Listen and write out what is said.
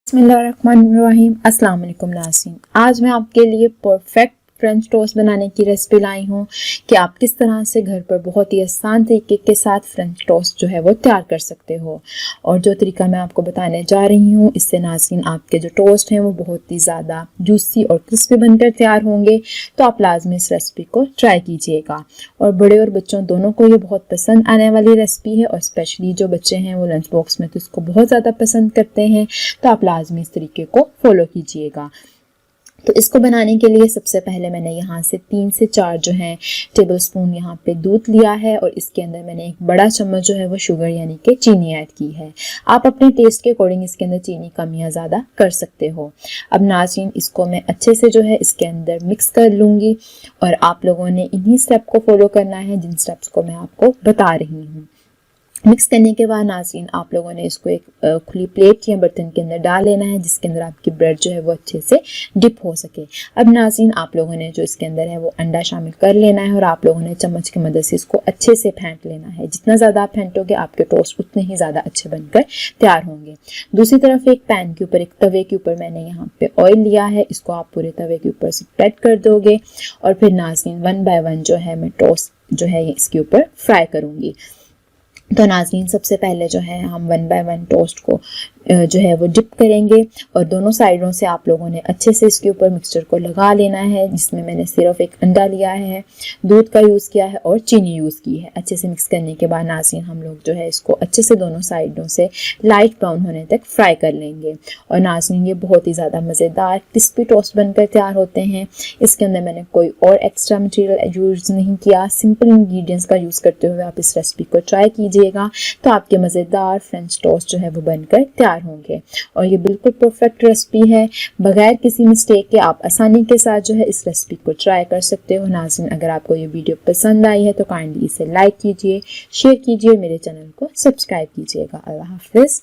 बिस्मिल्लाहिर्रहमानिर्रहीम। अस्सलाम वालेकुम नाज़रीन, आज मैं आपके लिए परफेक्ट फ्रेंच टोस्ट बनाने की रेसिपी लाई हूँ कि आप किस तरह से घर पर बहुत ही आसान तरीके के साथ फ्रेंच टोस्ट जो है वो तैयार कर सकते हो। और जो तरीका मैं आपको बताने जा रही हूँ, इससे नाज़रीन आपके जो टोस्ट हैं वो बहुत ही ज़्यादा जूसी और क्रिस्पी बनकर तैयार होंगे। तो आप लाजमी इस रेसिपी को ट्राई कीजिएगा और बड़े और बच्चों दोनों को ये बहुत पसंद आने वाली रेसिपी है। और स्पेशली जो बच्चे हैं वो लंच बॉक्स में तो इसको बहुत ज़्यादा पसंद करते हैं। तो आप लाजमी इस तरीके को फॉलो कीजिएगा। तो इसको बनाने के लिए सबसे पहले मैंने यहाँ से 3 से 4 जो है टेबलस्पून यहाँ पे दूध लिया है और इसके अंदर मैंने एक बड़ा चम्मच जो है वो शुगर यानी कि चीनी ऐड की है। आप अपने टेस्ट के अकॉर्डिंग इसके अंदर चीनी कम या ज़्यादा कर सकते हो। अब नाज़रीन, इसको मैं अच्छे से जो है इसके अंदर मिक्स कर लूँगी और आप लोगों ने इन्हीं स्टेप को फॉलो करना है जिन स्टेप्स को मैं आपको बता रही हूँ। मिक्स करने के बाद नाज़रीन आप लोगों ने इसको एक खुली प्लेट या बर्तन के अंदर डाल लेना है जिसके अंदर आपकी ब्रेड जो है वो अच्छे से डिप हो सके। अब नाज़रीन आप लोगों ने जो इसके अंदर है वो अंडा शामिल कर लेना है और आप लोगों ने चम्मच की मदद से इसको अच्छे से फेंट लेना है। जितना ज़्यादा आप फेंटोगे आपके टोस्ट उतने ही ज़्यादा अच्छे बनकर तैयार होंगे। दूसरी तरफ एक पैन के ऊपर, एक तवे के ऊपर मैंने यहाँ पे ऑयल लिया है। इसको आप पूरे तवे के ऊपर स्प्रेड कर दोगे और फिर नाज़रीन 1 बाय 1 जो है मैं टोस्ट जो है इसके ऊपर फ्राई करूँगी। तो नाज़रीन सबसे पहले जो है हम 1 बाय 1 टोस्ट को जो है वो डिप करेंगे और दोनों साइडों से आप लोगों ने अच्छे से इसके ऊपर मिक्सचर को लगा लेना है, जिसमें मैंने सिर्फ एक अंडा लिया है, दूध का यूज़ किया है और चीनी यूज़ की है। अच्छे से मिक्स करने के बाद नाज़रीन हम लोग जो है इसको अच्छे से दोनों साइडों से लाइट ब्राउन होने तक फ्राई कर लेंगे। और नाज़रीन ये बहुत ही ज़्यादा मज़ेदार क्रिस्पी टोस्ट बनकर तैयार होते हैं। इसके अंदर मैंने कोई और एक्स्ट्रा मटीरियल यूज़ नहीं किया, सिंपल इंग्रेडिएंट्स का यूज़ करते हुए आप इस रेसिपी को ट्राई कीजिएगा तो आपके मज़ेदार फ्रेंच टोस्ट जो है वो बनकर तैयार होंगे। और ये बिल्कुल परफेक्ट रेसिपी है, बगैर किसी मिस्टेक के आप आसानी के साथ जो है इस रेसिपी को ट्राई कर सकते हो। नाज़रीन अगर आपको ये वीडियो पसंद आई है तो काइंडली इसे लाइक कीजिए, शेयर कीजिए, मेरे चैनल को सब्सक्राइब कीजिएगा। अल्लाह हाफ़िज़।